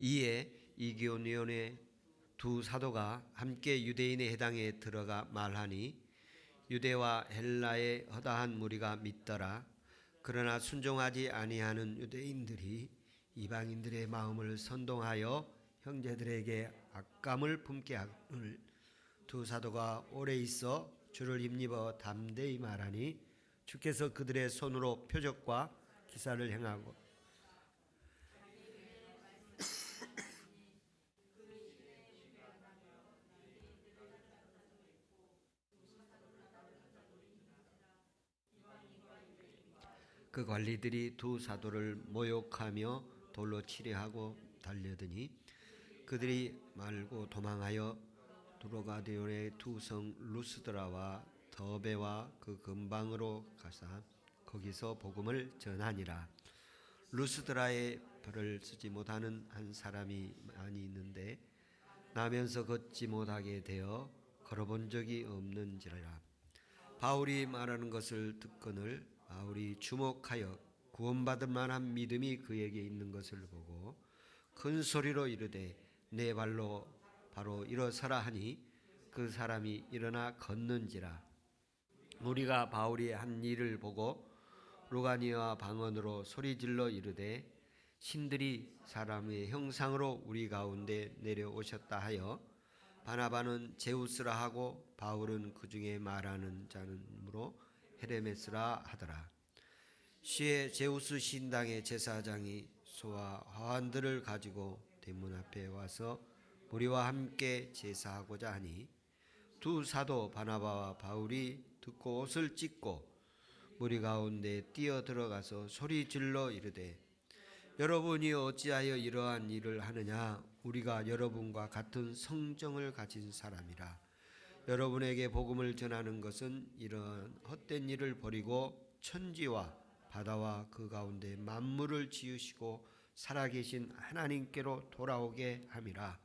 이에 이고니온의 두 사도가 함께 유대인의 회당에 들어가 말하니 유대와 헬라의 허다한 무리가 믿더라. 그러나 순종하지 아니하는 유대인들이 이방인들의 마음을 선동하여 형제들에게 악감을 품게 하거늘 두 사도가 오래 있어 주를 힘입어 담대히 말하니 주께서 그들의 손으로 표적과 기사를 행하고 그 관리들이 두 사도를 모욕하며 돌로 치려하고 달려드니 그들이 말고 도망하여 두로가디온의 두 성 루스드라와 더베와 그 근방으로 가사 거기서 복음을 전하니라. 루스드라에 벌을 쓰지 못하는 한 사람이 많이 있는데 나면서 걷지 못하게 되어 걸어본 적이 없는지라. 바울이 말하는 것을 듣거늘 바울이 주목하여 구원받을 만한 믿음이 그에게 있는 것을 보고 큰 소리로 이르되 내 발로 바로 일어서라 하니 그 사람이 일어나 걷는지라. 우리가 바울이 한 일을 보고 루가니아 방언으로 소리질러 이르되 신들이 사람의 형상으로 우리 가운데 내려오셨다 하여 바나바는 제우스라 하고 바울은 그 중에 말하는 자는으로 헤레메스라 하더라. 시에 제우스 신당의 제사장이 소와 화환들을 가지고 대문 앞에 와서 무리와 함께 제사하고자 하니 두 사도 바나바와 바울이 듣고 옷을 찢고 무리 가운데 뛰어 들어가서 소리 질러 이르되 여러분이 어찌하여 이러한 일을 하느냐. 우리가 여러분과 같은 성정을 가진 사람이라. 여러분에게 복음을 전하는 것은 이런 헛된 일을 버리고 천지와 바다와 그 가운데 만물을 지으시고 살아계신 하나님께로 돌아오게 함이라.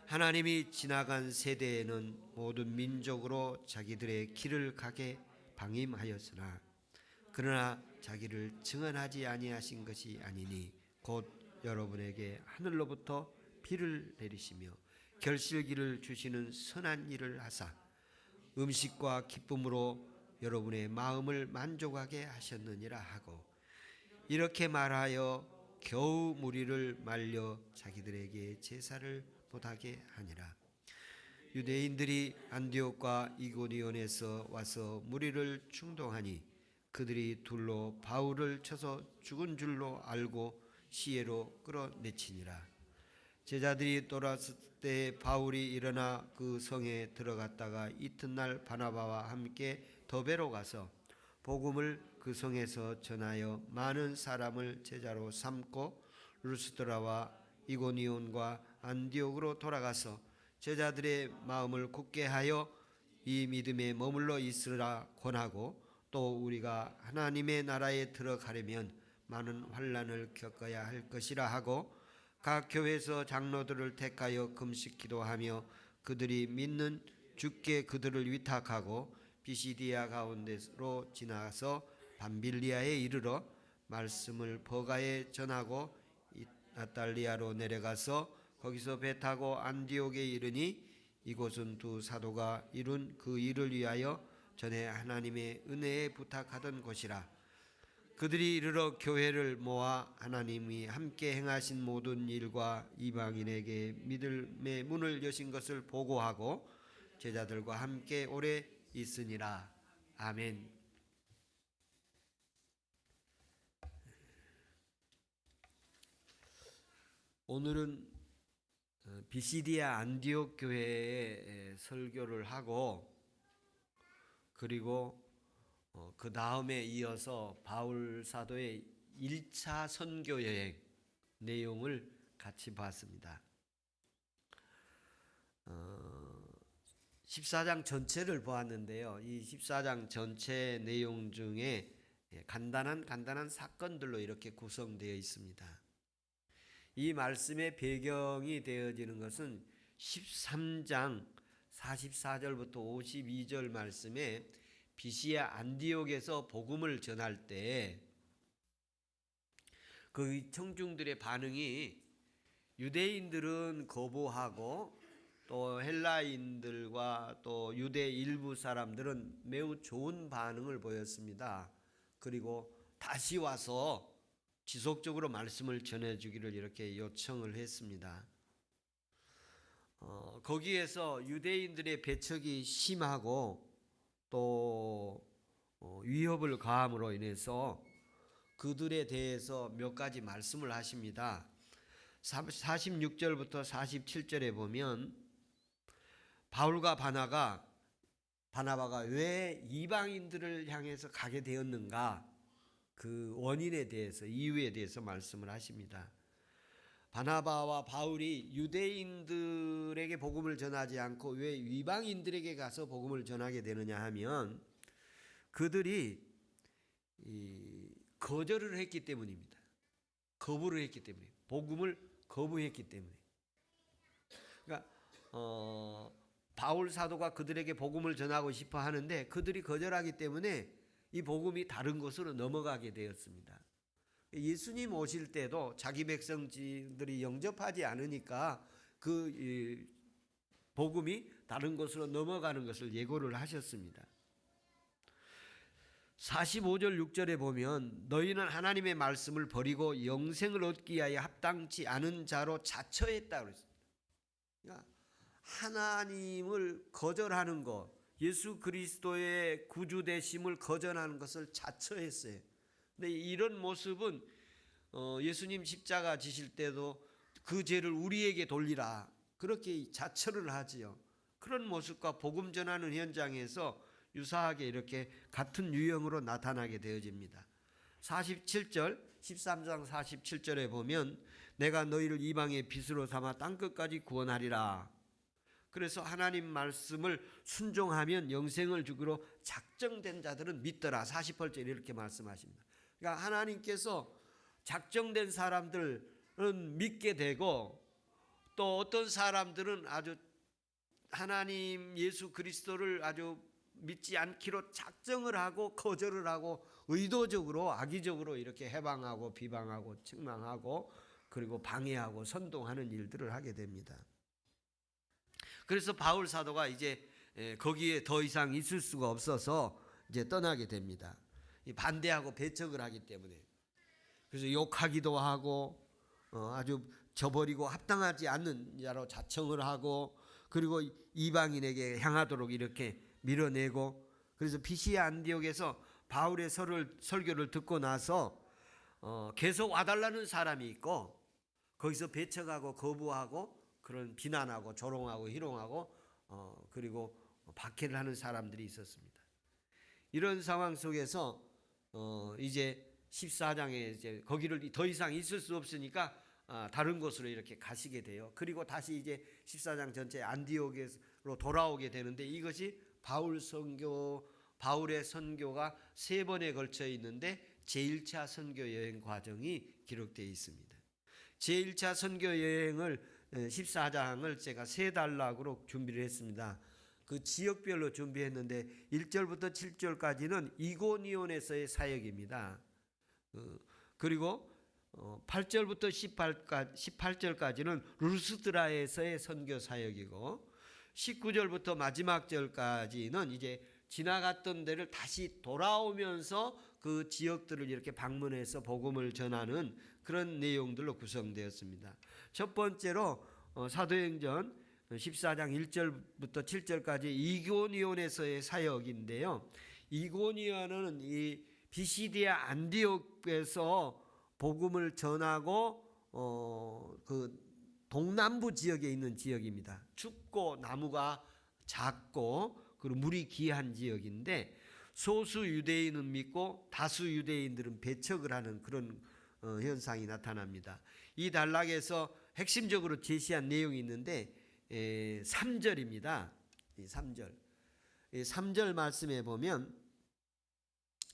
하나님이 지나간 세대에는 모든 민족으로 자기들의 길을 가게 방임하였으나 그러나 자기를 증언하지 아니하신 것이 아니니 곧 여러분에게 하늘로부터 비를 내리시며 결실기를 주시는 선한 일을 하사 음식과 기쁨으로 여러분의 마음을 만족하게 하셨느니라 하고 이렇게 말하여 겨우 무리를 말려 자기들에게 제사를 못하게 하니라. 유대인들이 안디옥과 이고니온에서 와서 무리를 충동하니 그들이 둘로 바울을 쳐서 죽은 줄로 알고 시외로 끌어내치니라. 제자들이 돌아왔을 때 바울이 일어나 그 성에 들어갔다가 이튿날 바나바와 함께 더베로 가서 복음을 그 성에서 전하여 많은 사람을 제자로 삼고 루스드라와 이고니온과 안디옥으로 돌아가서 제자들의 마음을 굳게 하여 이 믿음에 머물러 있으라 권하고 또 우리가 하나님의 나라에 들어가려면 많은 환난을 겪어야 할 것이라 하고 각 교회에서 장로들을 택하여 금식 기도하며 그들이 믿는 주께 그들을 위탁하고 비시디아 가운데로 지나서 밤빌리아에 이르러 말씀을 버가에 전하고 나탈리아로 내려가서 거기서 배 타고 안디옥에 이르니 이곳은 두 사도가 이룬 그 일을 위하여 전에 하나님의 은혜에 부탁하던 곳이라. 그들이 이르러 교회를 모아 하나님이 함께 행하신 모든 일과 이방인에게 믿음의 문을 여신 것을 보고하고 제자들과 함께 오래 있으니라. 아멘. 오늘은 비시디아 안디옥 교회에 설교를 하고 그리고 그 다음에 이어서 바울 사도의 1차 선교 여행 내용을 같이 봤습니다. 14장 전체를 보았는데요. 이 14장 전체 내용 중에 간단한 사건들로 이렇게 구성되어 있습니다. 이 말씀의 배경이 되어지는 것은 13장 44절부터 52절 말씀에 비시아 안디옥에서 복음을 전할 때 그 청중들의 반응이 유대인들은 거부하고 또 헬라인들과 또 유대 일부 사람들은 매우 좋은 반응을 보였습니다. 그리고 다시 와서 지속적으로 말씀을 전해주기를 이렇게 요청을 했습니다. 거기에서 유대인들의 배척이 심하고 또 위협을 가함으로 인해서 그들에 대해서 몇 가지 말씀을 하십니다. 46절부터 47절에 보면 바울과 바나바가 왜 이방인들을 향해서 가게 되었는가, 그 원인에 대해서, 이유에 대해서 말씀을 하십니다. 바나바와 바울이 유대인들에게 복음을 전하지 않고 왜 이방인들에게 가서 복음을 전하게 되느냐 하면 그들이 거절을 했기 때문입니다. 거부를 했기 때문에, 복음을 거부했기 때문에. 그러니까 바울 사도가 그들에게 복음을 전하고 싶어 하는데 그들이 거절하기 때문에 이 복음이 다른 곳으로 넘어가게 되었습니다. 예수님 오실 때도 자기 백성들이 영접하지 않으니까 그 복음이 다른 곳으로 넘어가는 것을 예고를 하셨습니다. 45절 6절에 보면 너희는 하나님의 말씀을 버리고 영생을 얻기 위하여 합당치 않은 자로 자처했다 그랬습니다. 그러니까 하나님을 거절하는 것, 예수 그리스도의 구주 되심을 거절하는 것을 자처했어요. 근데 이런 모습은 예수님 십자가 지실 때도 그 죄를 우리에게 돌리라 그렇게 자처를 하지요. 그런 모습과 복음 전하는 현장에서 유사하게 이렇게 같은 유형으로 나타나게 되어집니다. 47절 13장 47절에 보면 내가 너희를 이방의 빛으로 삼아 땅끝까지 구원하리라. 그래서 하나님 말씀을 순종하면 영생을 주기로 작정된 자들은 믿더라. 48절에 이렇게 말씀하십니다. 그러니까 하나님께서 작정된 사람들은 믿게 되고 또 어떤 사람들은 아주 하나님 예수 그리스도를 아주 믿지 않기로 작정을 하고 거절을 하고 의도적으로 악의적으로 이렇게 해방하고 비방하고 책망하고 그리고 방해하고 선동하는 일들을 하게 됩니다. 그래서 바울 사도가 이제 거기에 더 이상 있을 수가 없어서 이제 떠나게 됩니다. 반대하고 배척을 하기 때문에. 그래서 욕하기도 하고 아주 저버리고 합당하지 않는 자로 자청을 하고 그리고 이방인에게 향하도록 이렇게 밀어내고, 그래서 피시아 안디옥에서 바울의 설교를 듣고 나서 계속 와달라는 사람이 있고 거기서 배척하고 거부하고 그런 비난하고 조롱하고 희롱하고 그리고 박해를 하는 사람들이 있었습니다. 이런 상황 속에서 이제 14장에 이제 거기를 더 이상 있을 수 없으니까 다른 곳으로 이렇게 가시게 돼요. 그리고 다시 이제 14장 전체 안디옥으로 돌아오게 되는데 이것이 바울의 선교가 3번에 걸쳐 있는데 제1차 선교 여행 과정이 기록되어 있습니다. 제1차 선교 여행을 14장을 제가 3단락으로 준비를 했습니다. 그 지역별로 준비했는데 1절부터 7절까지는 이고니온에서의 사역입니다. 그리고 8절부터 18절까지는 루스드라에서의 선교 사역이고 19절부터 마지막 절까지는 이제 지나갔던 데를 다시 돌아오면서 그 지역들을 이렇게 방문해서 복음을 전하는 그런 내용들로 구성되었습니다. 첫 번째로 사도행전 14장 1절부터 7절까지 이고니온에서의 사역인데요. 이고니온은 이 비시디아 안디옥에서 복음을 전하고 그 동남부 지역에 있는 지역입니다. 춥고 나무가 작고 그리고 물이 귀한 지역인데 소수 유대인은 믿고 다수 유대인들은 배척을 하는 그런 현상이 나타납니다. 이 단락에서 핵심적으로 제시한 내용이 있는데 3절입니다. 3절 말씀에 보면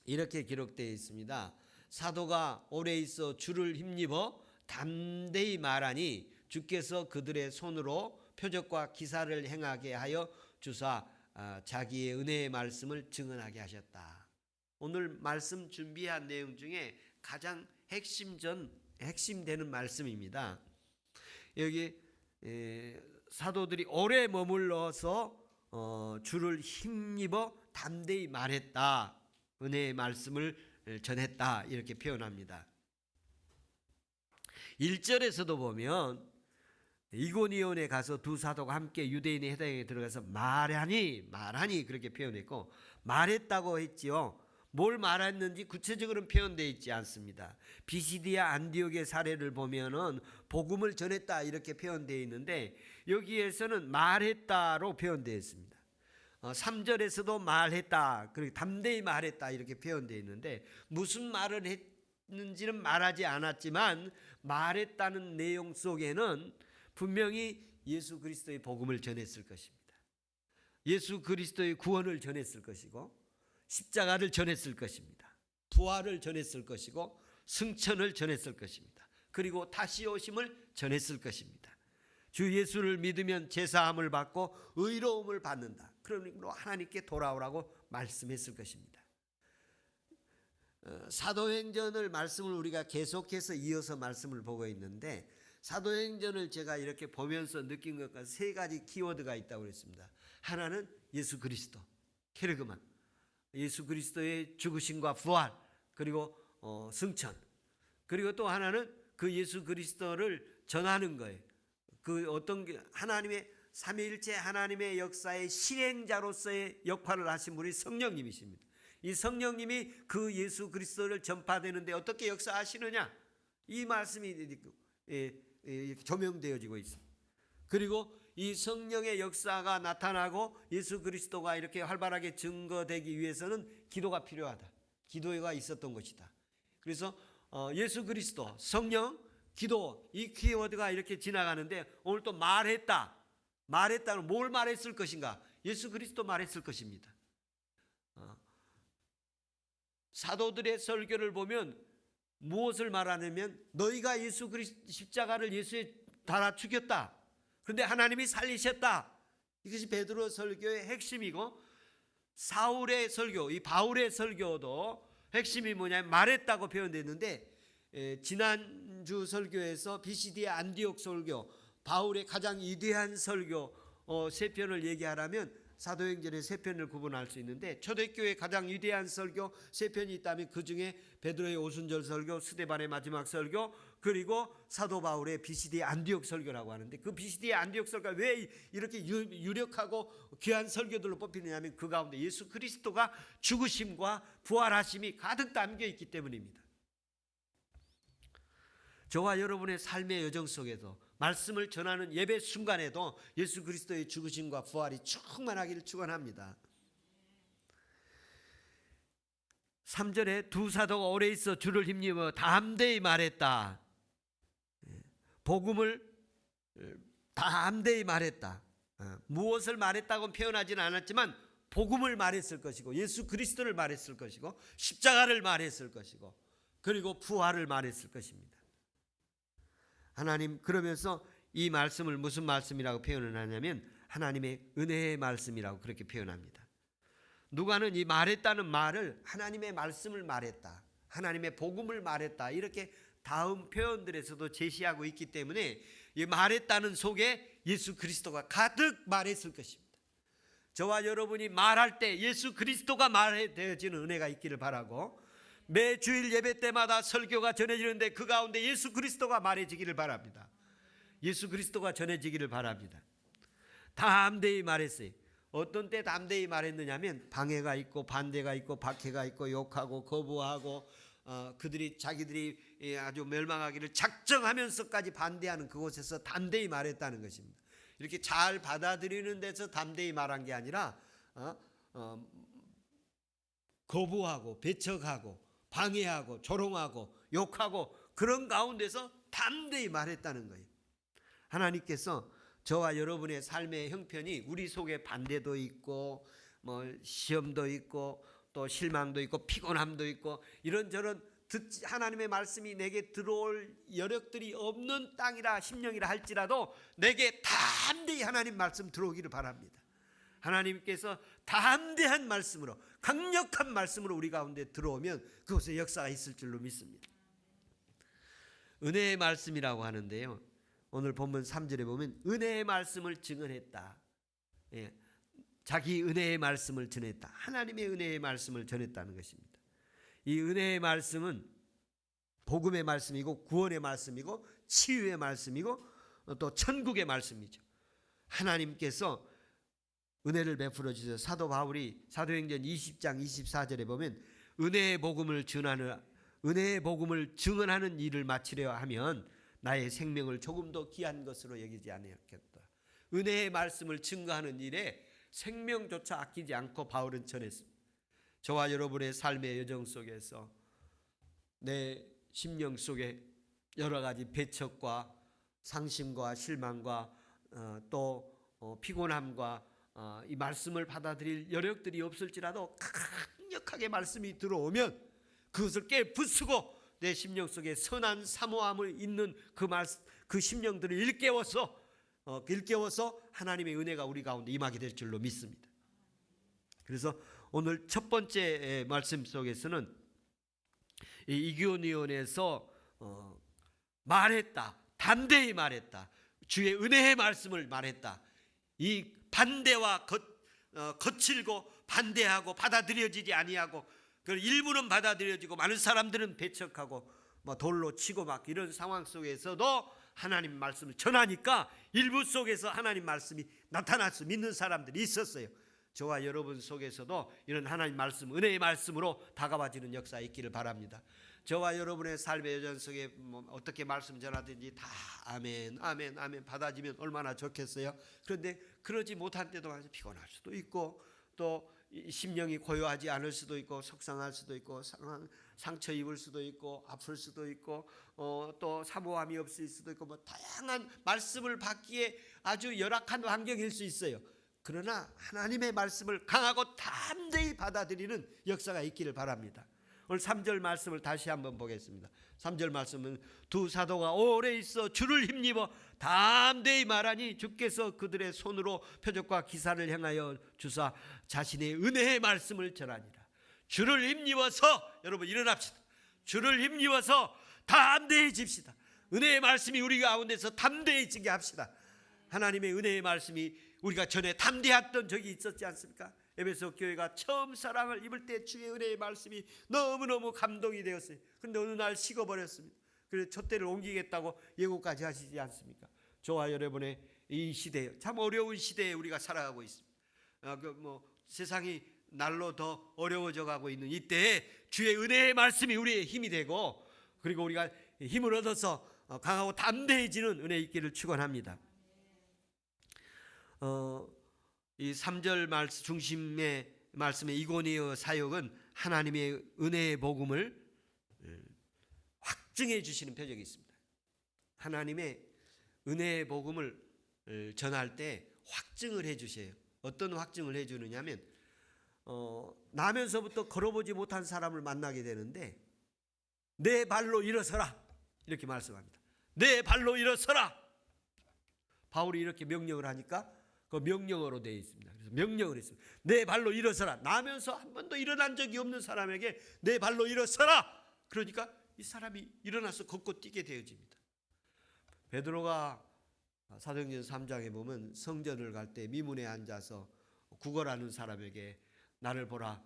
이렇게 기록되어 있습니다. 사도가 오래 있어 주를 힘입어 담대히 말하니 주께서 그들의 손으로 표적과 기사를 행하게 하여 주사 자기의 은혜의 말씀을 증언하게 하셨다. 오늘 말씀 준비한 내용 중에 가장 핵심되는 말씀입니다. 여기 사도들이 오래 머물러서 주를 힘입어 담대히 말했다. 은혜의 말씀을 전했다. 이렇게 표현합니다. 1절에서도 보면 이고니온에 가서 두 사도가 함께 유대인의 회당에 들어가서 말하니 그렇게 표현했고, 말했다고 했지요. 뭘 말했는지 구체적으로는 표현되어 있지 않습니다. 비시디아 안디옥의 사례를 보면은 복음을 전했다 이렇게 표현되어 있는데, 여기에서는 말했다로 표현되어 있습니다. 3절에서도 말했다, 그리고 담대히 말했다 이렇게 표현되어 있는데, 무슨 말을 했는지는 말하지 않았지만 말했다는 내용 속에는 분명히 예수 그리스도의 복음을 전했을 것입니다. 예수 그리스도의 구원을 전했을 것이고, 십자가를 전했을 것입니다. 부활을 전했을 것이고, 승천을 전했을 것입니다. 그리고 다시 오심을 전했을 것입니다. 주 예수를 믿으면 제사함을 받고 의로움을 받는다. 그러므로 하나님께 돌아오라고 말씀했을 것입니다. 사도행전을 말씀을 우리가 계속해서 이어서 말씀을 보고 있는데, 사도행전을 제가 이렇게 보면서 느낀 것과 세 가지 키워드가 있다고 그랬습니다. 하나는 예수 그리스도, 케르그만, 예수 그리스도의 죽으심과 부활, 그리고 승천. 그리고 또 하나는 그 예수 그리스도를 전하는 거예요. 그 어떤 하나님의 삼위일체 하나님의 역사의 실행자로서의 역할을 하신 분이 성령님이십니다. 이 성령님이 그 예수 그리스도를 전파되는데 어떻게 역사하시느냐, 이 말씀이 조명되어지고 있습니다. 그리고 이 성령의 역사가 나타나고 예수 그리스도가 이렇게 활발하게 증거되기 위해서는 기도가 필요하다. 기도가 있었던 것이다. 그래서 예수 그리스도, 성령, 기도, 이 키워드가 이렇게 지나가는데, 오늘 또 말했다. 말했다는 뭘 말했을 것인가? 예수 그리스도 말했을 것입니다. 사도들의 설교를 보면 무엇을 말하냐면, 너희가 예수 그리스도 십자가를 예수에 달아 죽였다. 그런데 하나님이 살리셨다. 이것이 베드로 설교의 핵심이고, 사울의 설교, 이 바울의 설교도 핵심이 뭐냐면 말했다고 표현됐는데, 지난주 설교에서 비시디아 안디옥 설교, 바울의 가장 위대한 설교 세 편을 얘기하라면 사도행전의 세 편을 구분할 수 있는데, 초대교회의 가장 위대한 설교 세 편이 있다면 그 중에 베드로의 오순절 설교, 스데반의 마지막 설교, 그리고 사도 바울의 비시디아 안디옥 설교라고 하는데, 그 비시디아 안디옥 설교가 왜 이렇게 유력하고 귀한 설교들로 뽑히느냐면 그 가운데 예수 그리스도가 죽으심과 부활하심이 가득 담겨 있기 때문입니다. 저와 여러분의 삶의 여정 속에서 말씀을 전하는 예배 순간에도 예수 그리스도의 죽으심과 부활이 충만하기를 축원합니다. 3절에 두 사도가 오래 있어 주를 힘입어 담대히 말했다. 복음을 담대히 말했다. 무엇을 말했다고 표현하지는 않았지만 복음을 말했을 것이고, 예수 그리스도를 말했을 것이고, 십자가를 말했을 것이고, 그리고 부활을 말했을 것입니다. 하나님, 그러면서 이 말씀을 무슨 말씀이라고 표현을 하냐면 하나님의 은혜의 말씀이라고 그렇게 표현합니다. 누가는 이 말했다는 말을 하나님의 말씀을 말했다, 하나님의 복음을 말했다, 이렇게 다음 표현들에서도 제시하고 있기 때문에 이 말했다는 속에 예수 그리스도가 가득 말했을 것입니다. 저와 여러분이 말할 때 예수 그리스도가 말해지는 은혜가 있기를 바라고, 매 주일 예배 때마다 설교가 전해지는데 그 가운데 예수 그리스도가 말해지기를 바랍니다. 예수 그리스도가 전해지기를 바랍니다. 담대히 말했어요. 어떤 때 담대히 말했느냐면 방해가 있고 반대가 있고 박해가 있고 욕하고 거부하고 그들이 자기들이 아주 멸망하기를 작정하면서까지 반대하는 그곳에서 담대히 말했다는 것입니다. 이렇게 잘 받아들이는 데서 담대히 말한 게 아니라 거부하고 배척하고 방해하고 조롱하고 욕하고 그런 가운데서 담대히 말했다는 거예요. 하나님께서 저와 여러분의 삶의 형편이 우리 속에 반대도 있고 시험도 있고 또 실망도 있고 피곤함도 있고 이런저런 하나님의 말씀이 내게 들어올 여력들이 없는 땅이라 심령이라 할지라도 내게 담대히 하나님 말씀 들어오기를 바랍니다. 하나님께서 담대한 말씀으로, 강력한 말씀으로 우리 가운데 들어오면 그곳에 역사가 있을 줄로 믿습니다. 은혜의 말씀이라고 하는데요, 오늘 본문 3절에 보면 은혜의 말씀을 증언했다. 예, 자기 은혜의 말씀을 전했다. 하나님의 은혜의 말씀을 전했다는 것입니다. 이 은혜의 말씀은 복음의 말씀이고 구원의 말씀이고 치유의 말씀이고 또 천국의 말씀이죠. 하나님께서 은혜를 베풀어 주셔서 사도 바울이 사도행전 20장 24절에 보면 은혜의 복음을 증언하는 일을 마치려 하면 나의 생명을 조금 더 귀한 것으로 여기지 아니하겠다. 은혜의 말씀을 증거하는 일에 생명조차 아끼지 않고 바울은 전했습니다. 저와 여러분의 삶의 여정 속에서 내 심령 속에 여러 가지 배척과 상심과 실망과 또 피곤함과 이 말씀을 받아들일 여력들이 없을지라도 강력하게 말씀이 들어오면 그것을 깨부수고 내 심령 속에 선한 사모함을 있는 그 심령들을 일깨워서 하나님의 은혜가 우리 가운데 임하게 될 줄로 믿습니다. 그래서 오늘 첫 번째 말씀 속에서는 이기온의원에서 말했다. 담대히 말했다. 주의 은혜의 말씀을 말했다. 이 반대와 거칠고 반대하고 받아들여지지 아니하고 일부는 받아들여지고 많은 사람들은 배척하고 돌로 치고 막 이런 상황 속에서도 하나님 말씀을 전하니까 일부 속에서 하나님 말씀이 나타날 수 믿는 사람들이 있었어요. 저와 여러분 속에서도 이런 하나님 말씀, 은혜의 말씀으로 다가와지는 역사 있기를 바랍니다. 저와 여러분의 삶의 여정 속에 어떻게 말씀 전하든지 다 아멘 아멘 아멘 받아지면 얼마나 좋겠어요. 그런데 그러지 못한 때도 피곤할 수도 있고 또 심령이 고요하지 않을 수도 있고 속상할 수도 있고 상처 입을 수도 있고 아플 수도 있고 또 사모함이 없을 수도 있고 다양한 말씀을 받기에 아주 열악한 환경일 수 있어요. 그러나 하나님의 말씀을 강하고 담대히 받아들이는 역사가 있기를 바랍니다. 오늘 3절 말씀을 다시 한번 보겠습니다. 3절 말씀은 두 사도가 오래 있어 주를 힘입어 담대히 말하니 주께서 그들의 손으로 표적과 기사를 행하여 주사 자신의 은혜의 말씀을 전하니라. 주를 힘입어서 여러분 일어납시다. 주를 힘입어서 담대해집시다. 은혜의 말씀이 우리 가운데서 담대해지게 합시다. 하나님의 은혜의 말씀이 우리가 전에 담대했던 적이 있었지 않습니까? 에베소 교회가 처음 사랑을 입을 때 주의 은혜의 말씀이 너무너무 감동이 되었어요. 그런데 어느 날 식어버렸습니다. 그래서 촛대를 옮기겠다고 예고까지 하시지 않습니까? 저와 여러분의 이 시대에 참 어려운 시대에 우리가 살아가고 있습니다. 세상이 날로 더 어려워져 가고 있는 이때에 주의 은혜의 말씀이 우리의 힘이 되고 그리고 우리가 힘을 얻어서 강하고 담대해지는 은혜 있기를 축원합니다. 이 3절 말씀 중심의 말씀의 이고니어 사역은 하나님의 은혜의 복음을 확증해 주시는 표적이 있습니다. 하나님의 은혜의 복음을 전할 때 확증을 해 주셔요. 어떤 확증을 해 주느냐면 나면서부터 걸어보지 못한 사람을 만나게 되는데 내 발로 일어서라 이렇게 말씀합니다. 내 발로 일어서라. 바울이 이렇게 명령을 하니까 그 명령어로 되어 있습니다. 그래서 명령을 했습니다. 내 발로 일어서라. 나면서 한 번도 일어난 적이 없는 사람에게 내 발로 일어서라. 그러니까 이 사람이 일어나서 걷고 뛰게 되어집니다. 베드로가 사도행전 3장에 보면 성전을 갈 때 미문에 앉아서 구걸하는 사람에게 나를 보라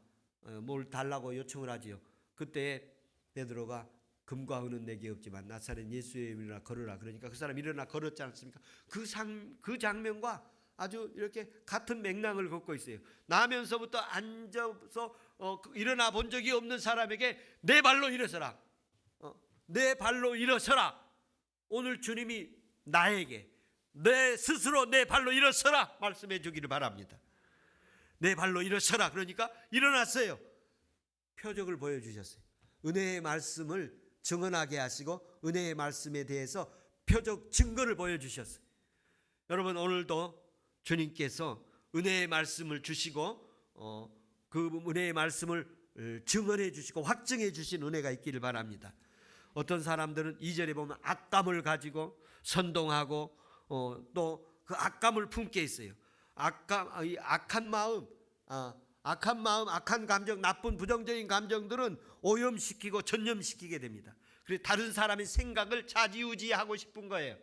뭘 달라고 요청을 하지요. 그때 베드로가 금과 은은 내게 없지만 나사렛 예수의 이름으로 걸으라. 그러니까 그 사람 일어나 걸었지 않습니까? 그 장면과 아주 이렇게 같은 맥락을 걷고 있어요. 나면서부터 앉아서 일어나 본 적이 없는 사람에게 내 발로 일어서라. 내 발로 일어서라. 오늘 주님이 나에게 내 스스로 내 발로 일어서라 말씀해 주기를 바랍니다. 내 발로 일어서라. 그러니까 일어났어요. 표적을 보여주셨어요. 은혜의 말씀을 증언하게 하시고 은혜의 말씀에 대해서 표적 증거를 보여주셨어요. 여러분 오늘도 주님께서 은혜의 말씀을 주시고 그 은혜의 말씀을 증언해 주시고 확증해 주신 은혜가 있기를 바랍니다. 어떤 사람들은 2절에 보면 악감을 가지고 선동하고 또 그 악감을 품게 있어요. 악한 마음, 악한 감정, 나쁜 부정적인 감정들은 오염시키고 전염시키게 됩니다. 그래서 다른 사람의 생각을 좌지우지하고 싶은 거예요.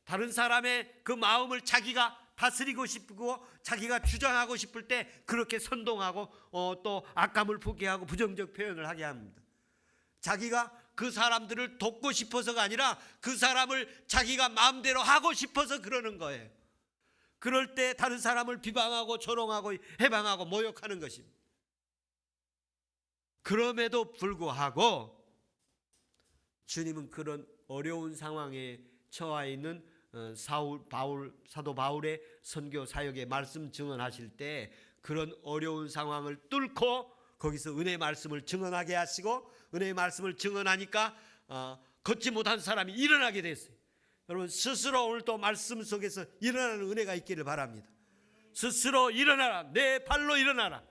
다른 사람의 그 마음을 자기가 다스리고 싶고 자기가 주장하고 싶을 때 그렇게 선동하고 또 악감을 품게 하고 부정적 표현을 하게 합니다. 자기가 그 사람들을 돕고 싶어서가 아니라 그 사람을 자기가 마음대로 하고 싶어서 그러는 거예요. 그럴 때 다른 사람을 비방하고 조롱하고 해방하고 모욕하는 것입니다. 그럼에도 불구하고 주님은 그런 어려운 상황에 처해 있는 사도 바울의 선교 사역의 말씀 증언하실 때 그런 어려운 상황을 뚫고 거기서 은혜의 말씀을 증언하게 하시고 은혜의 말씀을 증언하니까 걷지 못한 사람이 일어나게 됐어요. 여러분 스스로 오늘 또 말씀 속에서 일어나는 은혜가 있기를 바랍니다. 스스로 일어나라. 내 발로 일어나라.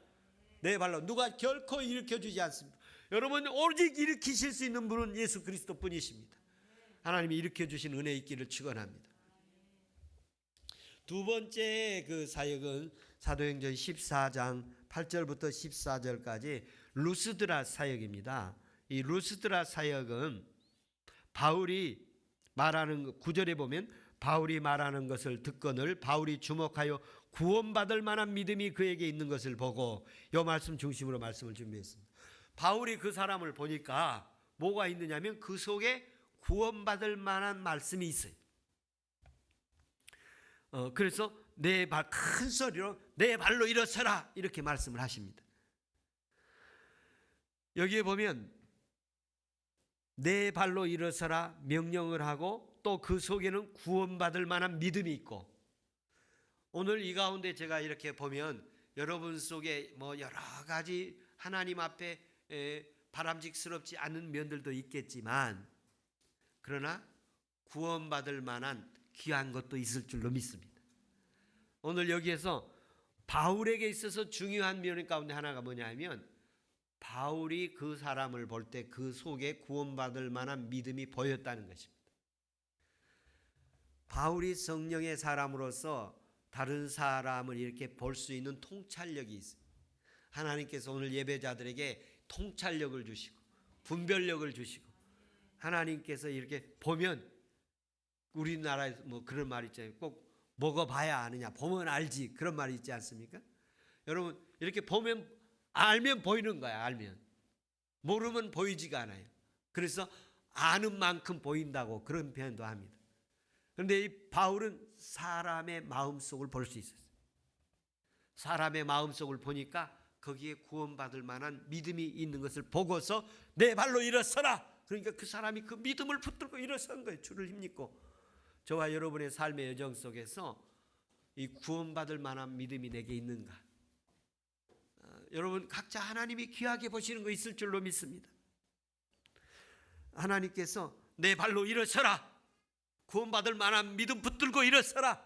내 발로. 누가 결코 일으켜주지 않습니다. 여러분 오직 일으키실 수 있는 분은 예수 그리스도 뿐이십니다. 하나님이 일으켜주신 은혜 있기를 축원합니다. 두 번째 그 사역은 사도행전 14장 8절부터 14절까지 루스드라 사역입니다. 이 루스드라 사역은 바울이 말하는 9절에 보면 바울이 말하는 것을 듣거늘 바울이 주목하여 구원받을 만한 믿음이 그에게 있는 것을 보고 이 말씀 중심으로 말씀을 준비했습니다. 바울이 그 사람을 보니까 뭐가 있느냐면 그 속에 구원받을 만한 말씀이 있어요. 그래서 큰 소리로 내 발로 일어서라 이렇게 말씀을 하십니다. 여기에 보면 내 발로 일어서라 명령을 하고 또 그 속에는 구원받을 만한 믿음이 있고 오늘 이 가운데 제가 이렇게 보면 여러분 속에 뭐 여러 가지 하나님 앞에 바람직스럽지 않은 면들도 있겠지만 그러나 구원받을 만한 귀한 것도 있을 줄로 믿습니다. 오늘 여기에서 바울에게 있어서 중요한 면 가운데 하나가 뭐냐면 바울이 그 사람을 볼 때 그 속에 구원받을 만한 믿음이 보였다는 것입니다. 바울이 성령의 사람으로서 다른 사람을 이렇게 볼 수 있는 통찰력이 있어요. 하나님께서 오늘 예배자들에게 통찰력을 주시고 분별력을 주시고 하나님께서 이렇게 보면 우리나라에서 뭐 그런 말 있잖아요. 꼭 먹어봐야 아느냐 보면 알지 그런 말이 있지 않습니까? 여러분 이렇게 보면 알면 보이는 거야. 알면 모르면 보이지가 않아요. 그래서 아는 만큼 보인다고 그런 표현도 합니다. 그런데 이 바울은 사람의 마음속을 볼 수 있었어요. 사람의 마음속을 보니까 거기에 구원받을 만한 믿음이 있는 것을 보고서 내 발로 일어서라. 그러니까 그 사람이 그 믿음을 붙들고 일어선 거예요. 주를 힘입고. 저와 여러분의 삶의 여정 속에서 이 구원받을 만한 믿음이 내게 있는가? 여러분 각자 하나님이 귀하게 보시는 거 있을 줄로 믿습니다. 하나님께서 내 발로 일어서라. 구원받을 만한 믿음 붙들고 일어서라.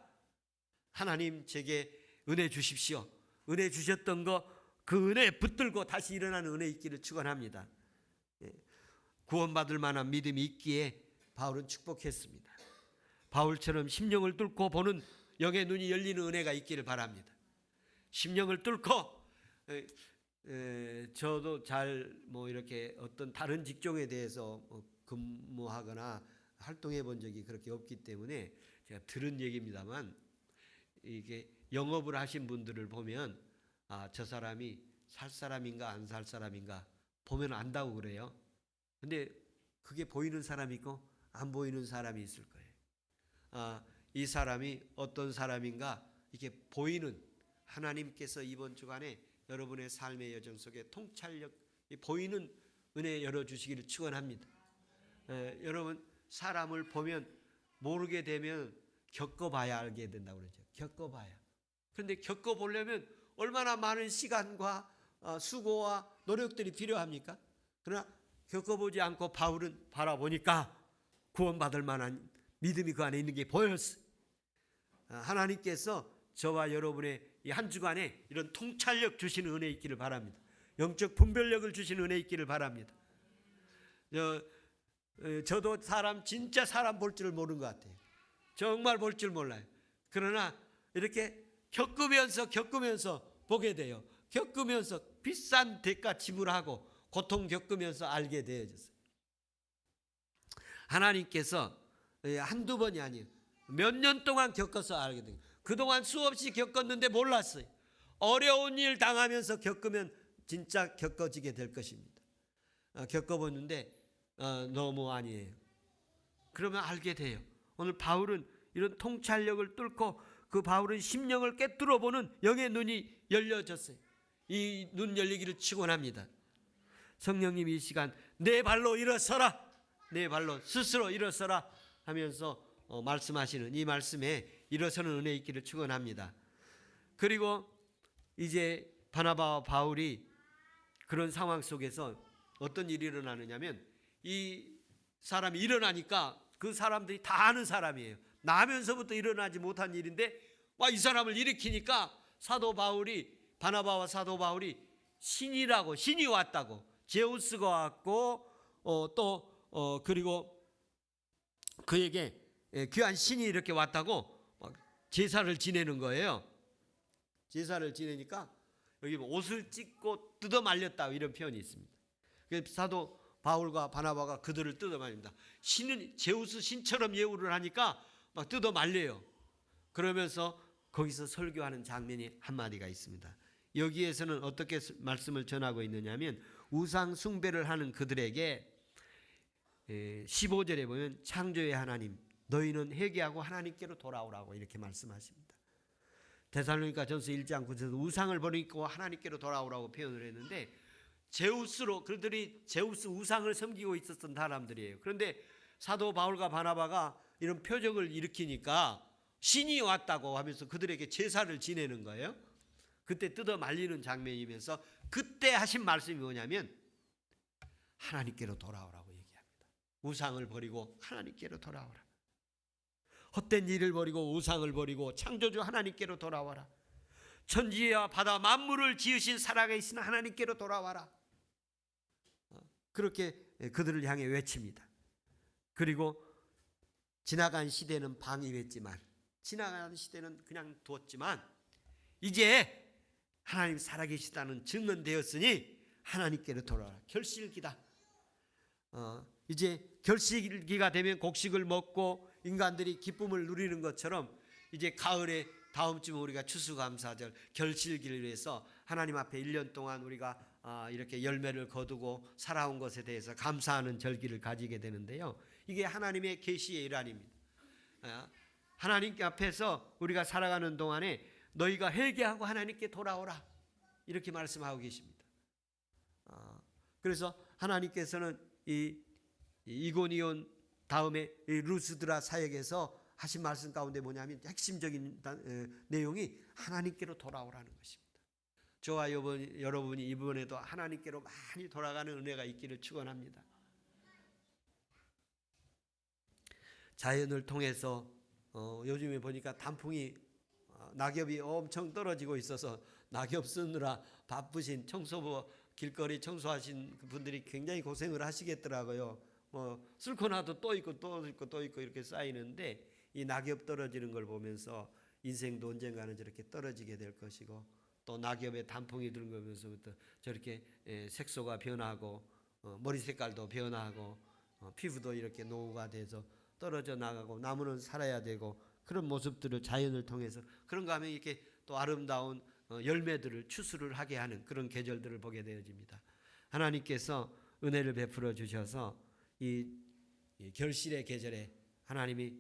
하나님 제게 은혜 주십시오. 은혜 주셨던 거 그 은혜 붙들고 다시 일어나는 은혜 있기를 축원합니다. 구원받을 만한 믿음이 있기에 바울은 축복했습니다. 바울처럼 심령을 뚫고 보는 영의 눈이 열리는 은혜가 있기를 바랍니다. 심령을 뚫고 저도 잘 뭐 이렇게 어떤 다른 직종에 대해서 근무하거나 활동해 본 적이 그렇게 없기 때문에 제가 들은 얘기입니다만 이게 영업을 하신 분들을 보면 저 사람이 살 사람인가 안 살 사람인가 보면 안다고 그래요. 근데 그게 보이는 사람이 있고 안 보이는 사람이 있을 거예요. 이 사람이 어떤 사람인가 이렇게 보이는 하나님께서 이번 주간에 여러분의 삶의 여정 속에 통찰력 보이는 은혜 열어주시기를 축원합니다. 여러분 사람을 보면 모르게 되면 겪어봐야 알게 된다고 그러죠. 겪어봐야. 그런데 겪어보려면 얼마나 많은 시간과 수고와 노력들이 필요합니까? 그러나 겪어보지 않고 바울은 바라보니까 구원받을 만한 믿음이 그 안에 있는 게 보였어요. 하나님께서 저와 여러분의 이 한 주간에 이런 통찰력 주시는 은혜 있기를 바랍니다. 영적 분별력을 주시는 은혜 있기를 바랍니다. 저도 진짜 사람 볼 줄 모르는 것 같아요. 정말 볼 줄 몰라요. 그러나 이렇게 겪으면서 보게 돼요. 겪으면서 비싼 대가 지불하고 고통 겪으면서 알게 되어졌어요. 하나님께서 한두 번이 아니에요. 몇 년 동안 겪어서 알게 된 거예요. 그동안 수없이 겪었는데 몰랐어요. 어려운 일 당하면서 겪으면 진짜 겪어지게 될 것입니다. 겪어보는데 너무 아니에요. 그러면 알게 돼요. 오늘 바울은 이런 통찰력을 뚫고 그 바울은 심령을 꿰뚫어 보는 영의 눈이 열려졌어요. 이 눈 열리기를 축원합니다. 성령님이 이 시간 내 발로 일어서라, 내 발로 스스로 일어서라 하면서 말씀하시는 이 말씀에 일어서는 은혜 있기를 축원합니다. 그리고 이제 바나바와 바울이 그런 상황 속에서 어떤 일이 일어나느냐면 이 사람이 일어나니까 그 사람들이 다 아는 사람이에요. 나면서부터 일어나지 못한 일인데 이 사람을 일으키니까 사도 바울이 바나바와 사도 바울이 신이 왔다고, 제우스가 왔고 그리고 그에게 귀한 신이 이렇게 왔다고 제사를 지내는 거예요. 제사를 지내니까 여기 옷을 찢고 뜯어 말렸다 이런 표현이 있습니다. 그래서 사도 바울과 바나바가 그들을 뜯어 말립니다. 신은 제우스 신처럼 예우를 하니까 막 뜯어 말려요. 그러면서 거기서 설교하는 장면이 한마디가 있습니다. 여기에서는 어떻게 말씀을 전하고 있느냐면 우상 숭배를 하는 그들에게 15절에 보면 창조의 하나님 너희는 회개하고 하나님께로 돌아오라고 이렇게 말씀하십니다. 데살로니가 전서 1장 9절에서 우상을 버리고 하나님께로 돌아오라고 표현을 했는데 그들이 제우스 우상을 섬기고 있었던 사람들이에요. 그런데 사도 바울과 바나바가 이런 표적을 일으키니까 신이 왔다고 하면서 그들에게 제사를 지내는 거예요. 그때 뜯어 말리는 장면이면서 그때 하신 말씀이 뭐냐면 하나님께로 돌아오라고 얘기합니다. 우상을 버리고 하나님께로 돌아오라. 헛된 일을 버리고 우상을 버리고 창조주 하나님께로 돌아와라. 천지와 바다 만물을 지으신 살아계신 하나님께로 돌아와라. 그렇게 그들을 향해 외칩니다. 그리고 지나간 시대는 방임했지만, 지나간 시대는 그냥 두었지만 이제 하나님 살아계시다는 증언되었으니 하나님께로 돌아와라. 결실기다. 이제 결실기가 되면 곡식을 먹고 인간들이 기쁨을 누리는 것처럼 이제 가을에 다음 주면 우리가 추수감사절 결실기를 위해서 하나님 앞에 1년 동안 우리가 이렇게 열매를 거두고 살아온 것에 대해서 감사하는 절기를 가지게 되는데요. 이게 하나님의 계시의 일환입니다. 하나님 앞에서 우리가 살아가는 동안에 너희가 회개하고 하나님께 돌아오라 이렇게 말씀하고 계십니다. 그래서 하나님께서는 이 이고니온 다음에 이 루스드라 사역에서 하신 말씀 가운데 뭐냐면 핵심적인 내용이 하나님께로 돌아오라는 것입니다. 저와 여러분이 이번에도 하나님께로 많이 돌아가는 은혜가 있기를 축원합니다. 자연을 통해서 요즘에 보니까 단풍이 낙엽이 엄청 떨어지고 있어서 낙엽 쓰느라 바쁘신 청소부 길거리 청소하신 분들이 굉장히 고생을 하시겠더라고요. 쓸고 나도 또 있고 또 있고 또 있고 이렇게 쌓이는데 이 낙엽 떨어지는 걸 보면서 인생도 언젠가는 저렇게 떨어지게 될 것이고 또 낙엽에 단풍이 드는 거 보면서부터 저렇게 색소가 변하고 머리 색깔도 변하고 피부도 이렇게 노후가 돼서 떨어져 나가고 나무는 살아야 되고 그런 모습들을 자연을 통해서 그런가 하면 이렇게 또 아름다운 열매들을 추수를 하게 하는 그런 계절들을 보게 되어집니다. 하나님께서 은혜를 베풀어 주셔서 이 결실의 계절에 하나님이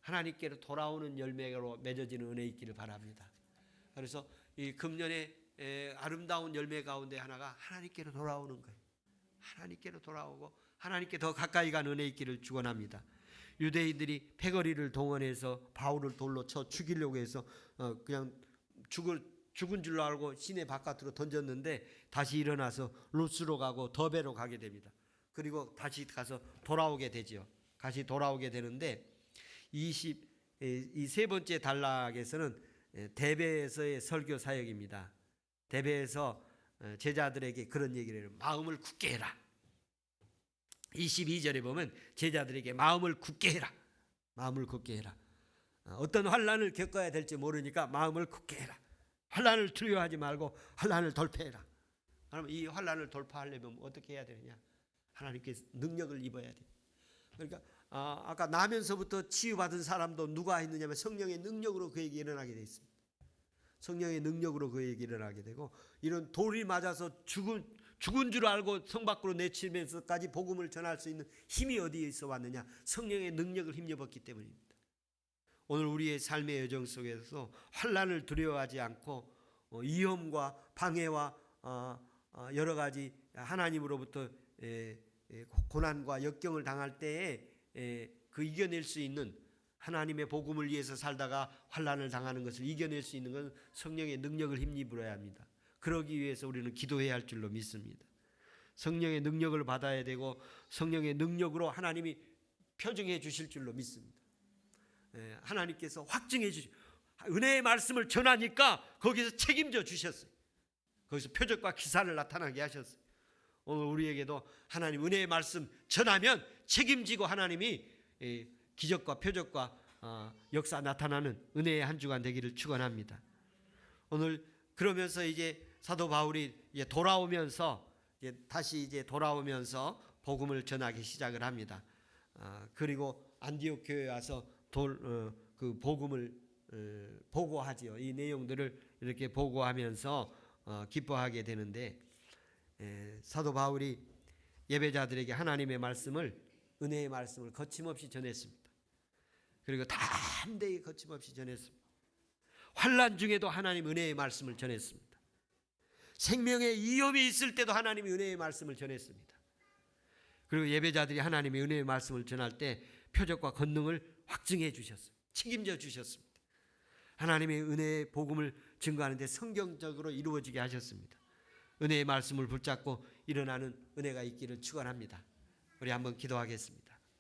하나님께로 돌아오는 열매로 맺어지는 은혜 있기를 바랍니다. 그래서 이 금년의 아름다운 열매 가운데 하나가 하나님께로 돌아오는 거예요. 하나님께로 돌아오고 하나님께 더 가까이 간 은혜 있기를 축원합니다. 유대인들이 패거리를 동원해서 바울을 돌로 쳐 죽이려고 해서 그냥 죽은 줄로 알고 시내 바깥으로 던졌는데 다시 일어나서 루스로 가고 더베로 가게 됩니다. 그리고 다시 가서 돌아오게 되죠. 다시 돌아오게 되는데 이 세 번째 단락에서는 대베에서의 설교 사역입니다. 대베에서 제자들에게 그런 얘기를 해요. 마음을 굳게 해라. 22절에 보면 제자들에게 마음을 굳게 해라. 마음을 굳게 해라. 어떤 환난을 겪어야 될지 모르니까 마음을 굳게 해라. 환난을 두려워하지 말고 환난을 돌파해라. 그러면 이 환난을 돌파하려면 어떻게 해야 되느냐? 하나님께 능력을 입어야 돼. 그러니까 아까 나면서부터 치유받은 사람도 누가 했느냐면 성령의 능력으로 그에게 일어나게 돼 있습니다. 성령의 능력으로 그에게 일어나게 되고, 이런 돌이 맞아서 죽은 줄 알고 성 밖으로 내치면서까지 복음을 전할 수 있는 힘이 어디에서 왔느냐? 성령의 능력을 힘입었기 때문입니다. 오늘 우리의 삶의 여정 속에서 환난을 두려워하지 않고 위험과 방해와 여러 가지 하나님으로부터 고난과 역경을 당할 때에 그 이겨낼 수 있는, 하나님의 복음을 위해서 살다가 환난을 당하는 것을 이겨낼 수 있는 건 성령의 능력을 힘입어야 합니다. 그러기 위해서 우리는 기도해야 할 줄로 믿습니다. 성령의 능력을 받아야 되고, 성령의 능력으로 하나님이 표정해 주실 줄로 믿습니다. 하나님께서 확증해 주시, 은혜의 말씀을 전하니까 거기서 책임져 주셨어요. 거기서 표적과 기사를 나타나게 하셨어요. 오늘 우리에게도 하나님 은혜의 말씀 전하면 책임지고 하나님이 기적과 표적과 역사 나타나는 은혜의 한 주간 되기를 축원합니다. 오늘 그러면서 이제 사도 바울이 돌아오면서 다시 돌아오면서 복음을 전하기 시작을 합니다. 그리고 안디옥 교회에 와서 그 복음을 보고하지요. 이 내용들을 이렇게 보고하면서 기뻐하게 되는데, 사도 바울이 예배자들에게 하나님의 말씀을, 은혜의 말씀을 거침없이 전했습니다. 그리고 담대히 거침없이 전했습니다. 환난 중에도 하나님 은혜의 말씀을 전했습니다. 생명의 위험이 있을 때도 하나님이 은혜의 말씀을 전했습니다. 그리고 예배자들이 하나님의 은혜의 말씀을 전할 때 표적과 권능을 확증해 주셨어요. 책임져 주셨습니다. 하나님의 은혜의 복음을 증거하는 데 성경적으로 이루어지게 하셨습니다. 은혜의 말씀을 붙잡고 일어나는 은혜가 있기를 축원합니다. 우리 한번 기도하겠습니다.